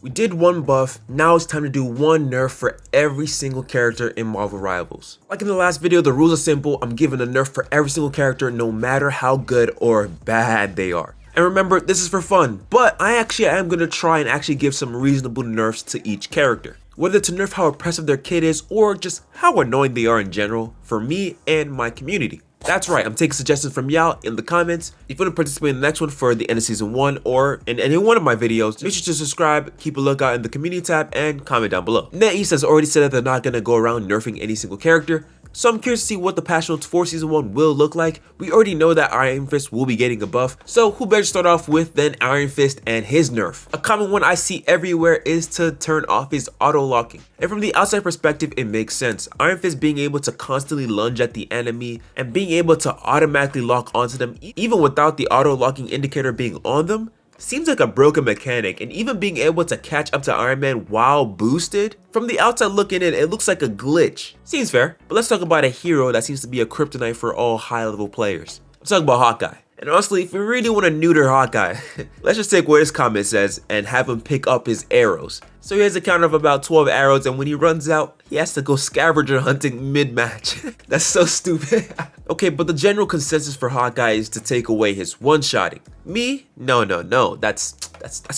We did one buff, now it's time to do one nerf for every single character in Marvel Rivals. Like in the last video, the rules are simple. I'm giving a nerf for every single character no matter how good or bad they are. And remember, this is for fun, but I am going to try and actually give some reasonable nerfs to each character. Whether to nerf how impressive their kit is or just how annoying they are in general for me and my community. That's right, I'm taking suggestions from y'all in the comments. If you want to participate in the next one for the end of season 1 or in any one of my videos, make sure to subscribe, keep a lookout in the community tab, and comment down below. NetEast has already said that they're not going to go around nerfing any single character, so I'm curious to see what the patch notes for season 1 will look like. We already know that Iron Fist will be getting a buff, so who better start off with than Iron Fist and his nerf. A common one I see everywhere is to turn off his auto-locking. And from the outside perspective, it makes sense. Iron Fist being able to constantly lunge at the enemy and being able to automatically lock onto them even without the auto-locking indicator being on them seems like a broken mechanic, and even being able to catch up to Iron Man while boosted, from the outside looking in, it looks like a glitch. Seems fair, but let's talk about a hero that seems to be a kryptonite for all high-level players. I'm talking about Hawkeye. And honestly, if we really want to neuter Hawkeye, let's just take what his comment says and have him pick up his arrows. So he has a count of about 12 arrows, and when he runs out, he has to go scavenger hunting mid-match. That's so stupid. Okay, but the general consensus for Hawkeye is to take away his one-shotting. Me? No, that's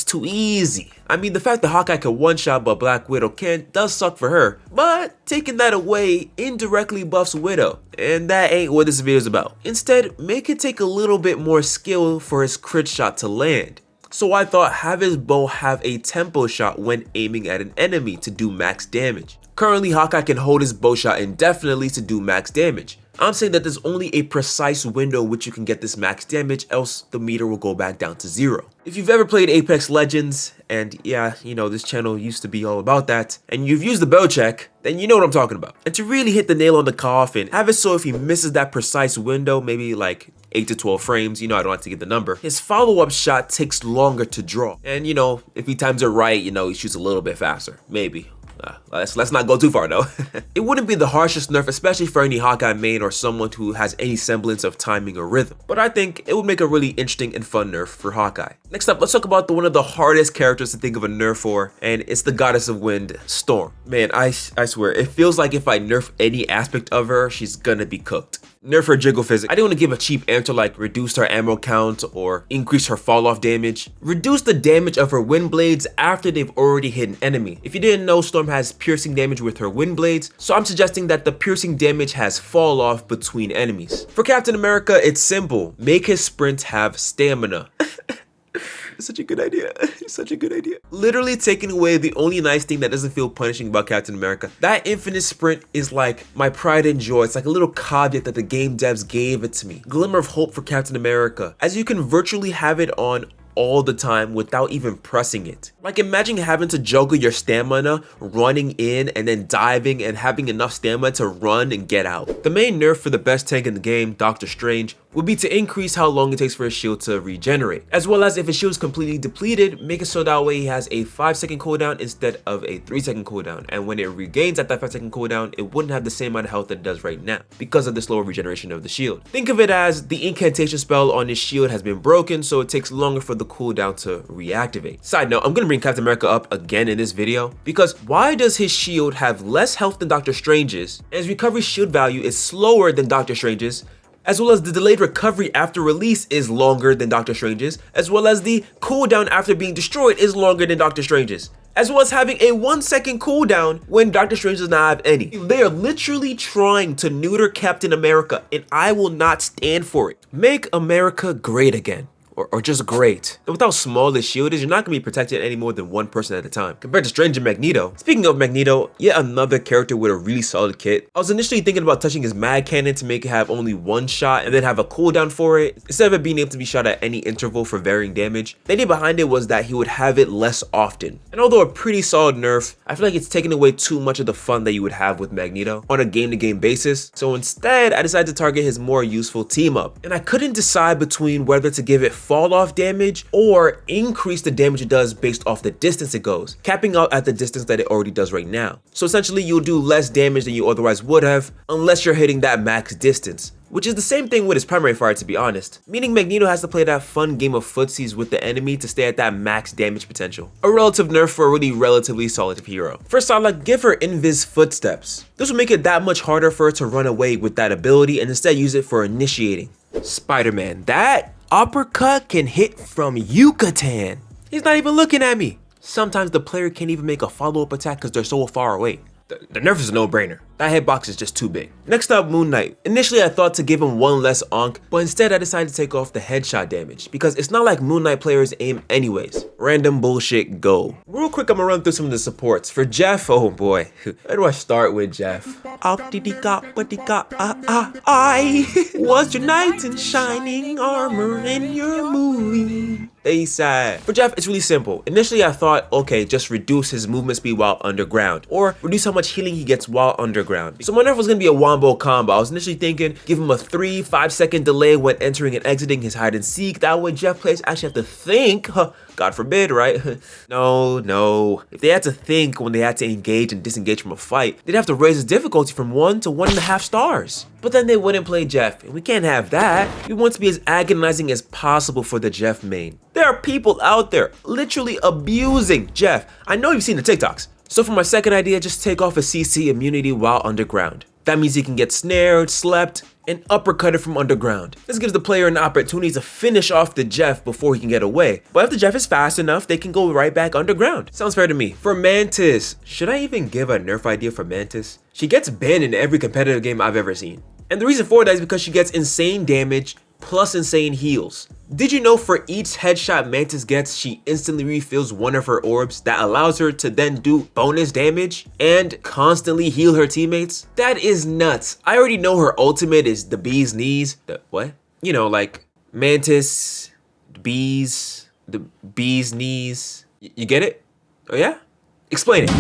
too easy. I mean, the fact that Hawkeye can one-shot but Black Widow can't does suck for her, but taking that away indirectly buffs Widow, and that ain't what this video is about. Instead, make it take a little bit more skill for his crit shot to land. So I thought have his bow have a tempo shot when aiming at an enemy to do max damage. Currently, Hawkeye can hold his bow shot indefinitely to do max damage. I'm saying that there's only a precise window which you can get this max damage, else the meter will go back down to 0. If you've ever played Apex Legends, and yeah, you know, this channel used to be all about that, and you've used the bow check, then you know what I'm talking about. And to really hit the nail on the coffin, have it so if he misses that precise window, maybe like 8 to 12 frames, you know I don't have to get the number, his follow-up shot takes longer to draw. And you know, if he times it right, you know, he shoots a little bit faster, maybe. Let's not go too far though. It wouldn't be the harshest nerf, especially for any Hawkeye main or someone who has any semblance of timing or rhythm. But I think it would make a really interesting and fun nerf for Hawkeye. Next up, let's talk about one of the hardest characters to think of a nerf for, and it's the Goddess of Wind, Storm. Man, I swear, it feels like if I nerf any aspect of her, she's gonna be cooked. Nerf her jiggle physics. I didn't want to give a cheap answer like reduce her ammo count or increase her fall off damage. Reduce the damage of her wind blades after they've already hit an enemy. If you didn't know, Storm has piercing damage with her wind blades, so I'm suggesting that the piercing damage has fall off between enemies. For Captain America, it's simple. Make his sprint have stamina. It's such a good idea. It's such a good idea. Literally taking away the only nice thing that doesn't feel punishing about Captain America. That infinite sprint is like my pride and joy. It's like a little caveat that the game devs gave it to me. Glimmer of hope for Captain America, as you can virtually have it on all the time without even pressing it. Like imagine having to juggle your stamina, running in and then diving and having enough stamina to run and get out. The main nerf for the best tank in the game, Doctor Strange, would be to increase how long it takes for his shield to regenerate. As well as if his shield is completely depleted, make it so that way he has a 5-second cooldown instead of a 3-second cooldown. And when it regains at that 5-second cooldown, it wouldn't have the same amount of health that it does right now because of the slower regeneration of the shield. Think of it as the incantation spell on his shield has been broken, so it takes longer for the cooldown to reactivate. Side note, I'm gonna bring Captain America up again in this video because why does his shield have less health than Doctor Strange's, and his recovery shield value is slower than Doctor Strange's, as well as the delayed recovery after release is longer than Doctor Strange's, as well as the cooldown after being destroyed is longer than Doctor Strange's, as well as having a 1-second cooldown when Doctor Strange does not have any. They are literally trying to neuter Captain America, and I will not stand for it. Make America great again. Or just great. And with how small this shield is, you're not going to be protected any more than one person at a time, compared to Strange and Magneto. Speaking of Magneto, yet another character with a really solid kit. I was initially thinking about touching his mag cannon to make it have only one shot and then have a cooldown for it, instead of it being able to be shot at any interval for varying damage. The idea behind it was that he would have it less often. And although a pretty solid nerf, I feel like it's taking away too much of the fun that you would have with Magneto on a game-to-game basis. So instead, I decided to target his more useful team up. And I couldn't decide between whether to give it fall off damage or increase the damage it does based off the distance it goes, capping out at the distance that it already does right now. So essentially you'll do less damage than you otherwise would have unless you're hitting that max distance, which is the same thing with his primary fire to be honest, meaning Magneto has to play that fun game of footsies with the enemy to stay at that max damage potential. A relative nerf for a really relatively solid hero. First I'd like give her invis footsteps. This will make it that much harder for her to run away with that ability and instead use it for initiating. Spider-Man, that uppercut can hit from Yucatan. He's not even looking at me. Sometimes the player can't even make a follow-up attack because they're so far away. The nerf is a no-brainer. That hitbox is just too big. Next up, Moon Knight. Initially I thought to give him one less onk, but instead I decided to take off the headshot damage because it's not like Moon Knight players aim anyways. Random bullshit, go. Real quick, I'm gonna run through some of the supports. For Jeff, oh boy, where do I start with Jeff? I was your knight in shining armor in your movie. A-side. For Jeff, it's really simple. Initially I thought, okay, just reduce his movement speed while underground, or reduce how much healing he gets while underground. So my nerf was gonna be a wombo combo. I was initially thinking, give him a 3-5 second delay when entering and exiting his hide and seek. That way Jeff players actually have to think, God forbid, right? No. If they had to think when they had to engage and disengage from a fight, they'd have to raise his difficulty from 1 to 1.5 stars. But then they wouldn't play Jeff, and we can't have that. We want to be as agonizing as possible for the Jeff main. There are people out there literally abusing Jeff. I know you've seen the TikToks. So for my second idea, just take off a CC immunity while underground. That means he can get snared, slept, and uppercutted from underground. This gives the player an opportunity to finish off the Jeff before he can get away. But if the Jeff is fast enough, they can go right back underground. Sounds fair to me. For Mantis, should I even give a nerf idea for Mantis? She gets banned in every competitive game I've ever seen. And the reason for that is because she gets insane damage plus insane heals. Did you know for each headshot Mantis gets, she instantly refills one of her orbs that allows her to then do bonus damage and constantly heal her teammates? That is nuts. I already know her ultimate is the bee's knees. The what? You know, like Mantis, the bee's knees. You get it? Oh yeah? Explain it.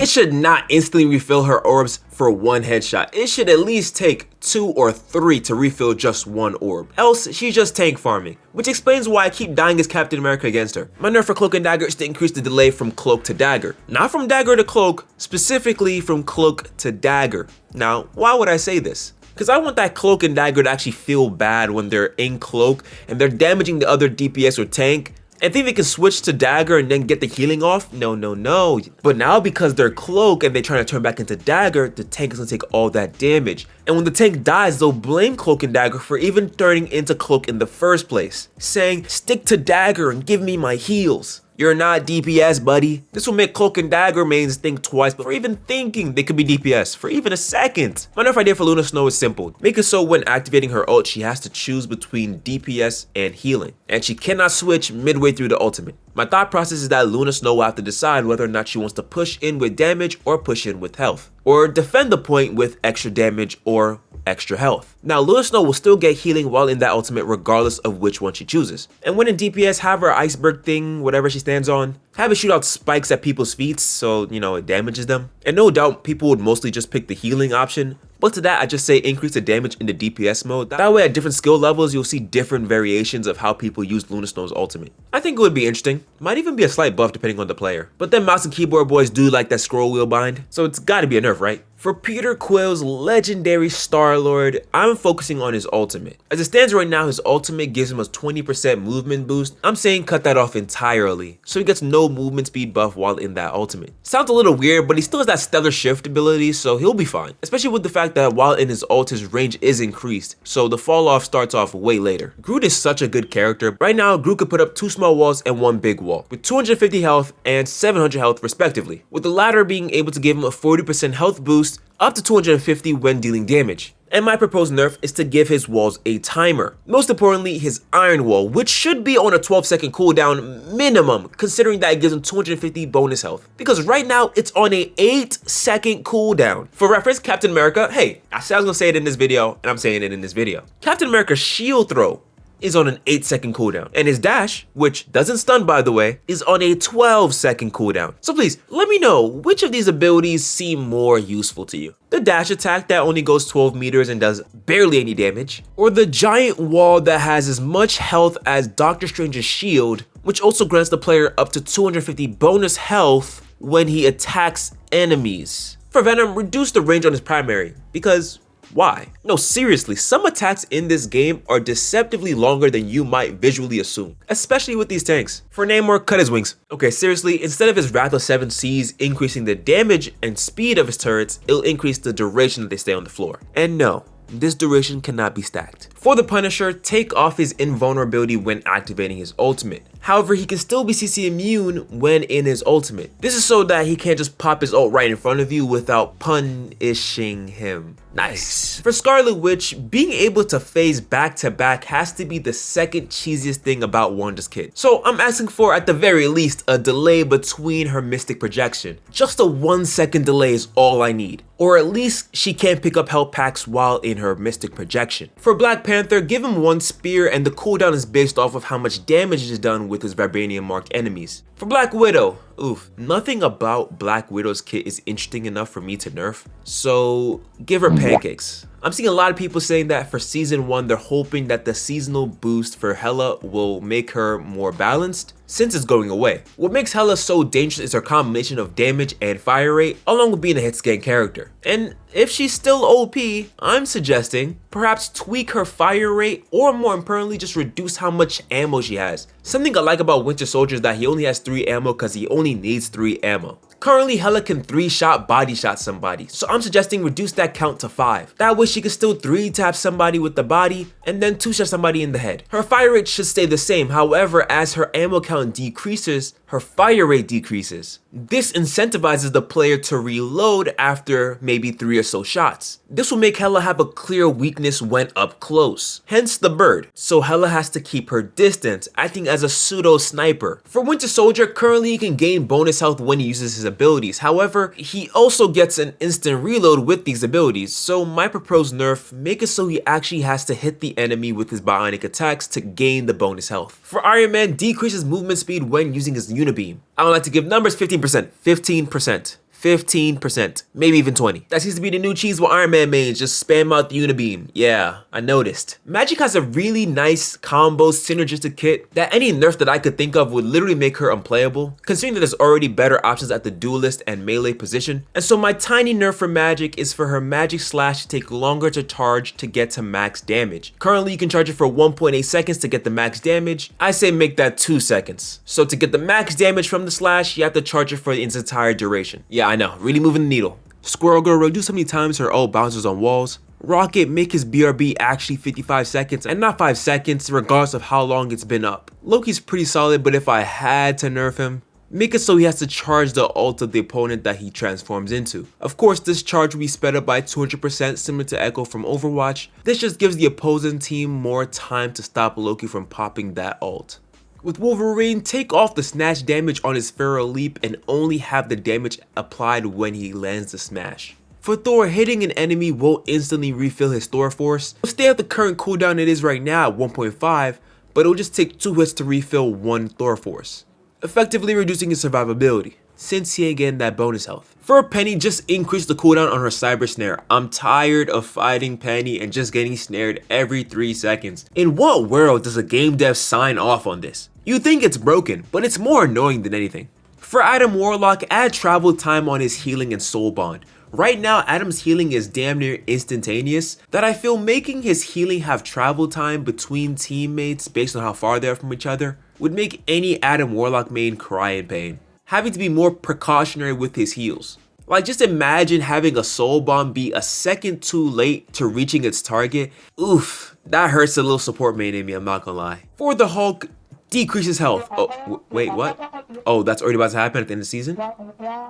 It should not instantly refill her orbs for one headshot. It should at least take 2 or 3 to refill just one orb. Else, she's just tank farming, which explains why I keep dying as Captain America against her. My nerf for Cloak and Dagger is to increase the delay from Cloak to Dagger. Not from Dagger to Cloak, specifically from Cloak to Dagger. Now, why would I say this? Because I want that Cloak and Dagger to actually feel bad when they're in Cloak and they're damaging the other DPS or tank. I think they can switch to Dagger and then get the healing off. No. But now because they're Cloak and they're trying to turn back into Dagger, the tank is gonna take all that damage. And when the tank dies, they'll blame Cloak and Dagger for even turning into Cloak in the first place, saying, stick to Dagger and give me my heals. You're not DPS, buddy. This will make Cloak and Dagger mains think twice before even thinking they could be DPS for even a second. My nerf idea for Luna Snow is simple. Make it so when activating her ult, she has to choose between DPS and healing, and she cannot switch midway through the ultimate. My thought process is that Luna Snow will have to decide whether or not she wants to push in with damage or push in with health, or defend the point with extra damage or extra health. Now, Luna Snow will still get healing while in that ultimate regardless of which one she chooses. And when in DPS, have her iceberg thing, whatever she stands on, have it shoot out spikes at people's feet so, you know, it damages them. And no doubt, people would mostly just pick the healing option. But to that, I just say increase the damage in the DPS mode. That way, at different skill levels, you'll see different variations of how people use Luna Snow's ultimate. I think it would be interesting. Might even be a slight buff depending on the player. But then mouse and keyboard boys do like that scroll wheel bind, so it's gotta be a nerf, right? For Peter Quill's legendary Star-Lord, I'm focusing on his ultimate. As it stands right now, his ultimate gives him a 20% movement boost. I'm saying cut that off entirely, so he gets no movement speed buff while in that ultimate. Sounds a little weird, but he still has that stellar shift ability, so he'll be fine. Especially with the fact that while in his ult, his range is increased, so the fall off starts off way later. Groot is such a good character. Right now, Groot could put up 2 small walls and 1 big wall, with 250 health and 700 health respectively, with the latter being able to give him a 40% health boost up to 250 when dealing damage. And my proposed nerf is to give his walls a timer. Most importantly, his iron wall, which should be on a 12-second cooldown minimum, considering that it gives him 250 bonus health. Because right now, it's on a 8-second cooldown. For reference, Captain America, hey, I said I was gonna say it in this video, and I'm saying it in this video. Captain America's shield throw is on an 8-second cooldown, and his dash, which doesn't stun by the way, is on a 12-second cooldown. So please, let me know which of these abilities seem more useful to you. The dash attack that only goes 12 meters and does barely any damage, or the giant wall that has as much health as Doctor Strange's shield, which also grants the player up to 250 bonus health when he attacks enemies. For Venom, reduce the range on his primary, because Why? No, seriously, some attacks in this game are deceptively longer than you might visually assume, especially with these tanks. For Namor, cut his wings. Okay, seriously, instead of his Wrath of Seven Seas increasing the damage and speed of his turrets, it'll increase the duration that they stay on the floor. And no, this duration cannot be stacked. For the Punisher, take off his invulnerability when activating his ultimate. However, he can still be CC immune when in his ultimate. This is so that he can't just pop his ult right in front of you without punishing him. Nice. For Scarlet Witch, being able to phase back to back has to be the second cheesiest thing about Wanda's kit. So I'm asking for, at the very least, a delay between her mystic projection. Just a 1 second delay is all I need. Or at least she can't pick up health packs while in her mystic projection. For Black Panther, give him 1 spear and the cooldown is based off of how much damage is done with his vibranium marked enemies. For Black Widow, oof, nothing about Black Widow's kit is interesting enough for me to nerf, so give her pancakes. I'm seeing a lot of people saying that for season 1 they're hoping that the seasonal boost for Hela will make her more balanced since it's going away. What makes Hela so dangerous is her combination of damage and fire rate along with being a hit scan character. And if she's still OP, I'm suggesting perhaps tweak her fire rate or more importantly just reduce how much ammo she has. Something I like about Winter Soldier is that he only has 3 ammo because he only needs 3 ammo. Currently, Hela can 3-shot body shot somebody, so I'm suggesting reduce that count to 5. That way she can still 3-tap somebody with the body and then 2-shot somebody in the head. Her fire rate should stay the same, however, as her ammo count decreases, her fire rate decreases. This incentivizes the player to reload after maybe 3 or so shots. This will make Hela have a clear weakness when up close, hence the bird. So Hela has to keep her distance, acting as a pseudo sniper. For Winter Soldier, currently he can gain bonus health when he uses his abilities. However, he also gets an instant reload with these abilities, so my proposed nerf, make it so he actually has to hit the enemy with his bionic attacks to gain the bonus health. For Iron Man, decreases movement speed when using his Unibeam. I don't like to give numbers, 15%, 15%. 15%, maybe even 20. That seems to be the new cheese with Iron Man mains, just spam out the Unibeam. Yeah, I noticed. Magic has a really nice combo synergistic kit that any nerf that I could think of would literally make her unplayable, considering that there's already better options at the duelist and melee position. And so my tiny nerf for Magic is for her Magic Slash to take longer to charge to get to max damage. Currently you can charge it for 1.8 seconds to get the max damage. I say make that 2 seconds. So to get the max damage from the slash, you have to charge it for its entire duration. Yeah, I know, really moving the needle. Squirrel Girl reduce how many times her ult bounces on walls. Rocket, make his BRB actually 55 seconds and not 5 seconds regardless of how long it's been up. Loki's pretty solid, but if I had to nerf him, make it so he has to charge the ult of the opponent that he transforms into. Of course, this charge will be sped up by 200% similar to Echo from Overwatch. This just gives the opposing team more time to stop Loki from popping that ult. With Wolverine, take off the snatch damage on his Feral Leap and only have the damage applied when he lands the smash. For Thor, hitting an enemy won't instantly refill his Thor Force. It'll stay at the current cooldown it is right now at 1.5, but it'll just take 2 hits to refill 1 Thor Force, effectively reducing his survivability, since he ain't getting that bonus health. For Penny, just increase the cooldown on her Cyber Snare. I'm tired of fighting Penny and just getting snared every 3 seconds. In what world does a game dev sign off on this? You think it's broken, but it's more annoying than anything. For Adam Warlock, add travel time on his healing and soul bond. Right now, Adam's healing is damn near instantaneous, that I feel making his healing have travel time between teammates based on how far they are from each other would make any Adam Warlock main cry in pain. Having to be more precautionary with his heals. Like, just imagine having a soul bomb be a second too late to reaching its target. Oof, that hurts a little support main in me, I'm not gonna lie. For the Hulk, decreases health. Oh, wait, what? Oh, that's already about to happen at the end of the season?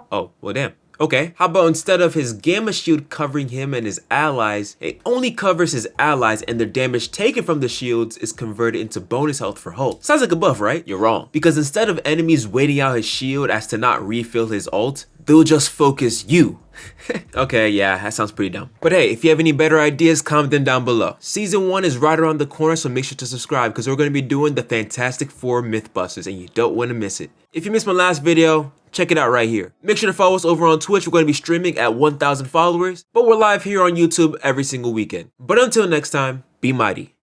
Oh, well damn. Okay, how about instead of his Gamma Shield covering him and his allies, it only covers his allies and their damage taken from the shields is converted into bonus health for Hulk. Sounds like a buff, right? You're wrong. Because instead of enemies waiting out his shield as to not refill his ult, they'll just focus you. Okay, yeah, that sounds pretty dumb. But hey, if you have any better ideas, comment them down below. Season 1 is right around the corner, so make sure to subscribe because we're going to be doing the Fantastic Four Mythbusters and you don't want to miss it. If you missed my last video, check it out right here. Make sure to follow us over on Twitch. We're going to be streaming at 1,000 followers, but we're live here on YouTube every single weekend. But until next time, be mighty.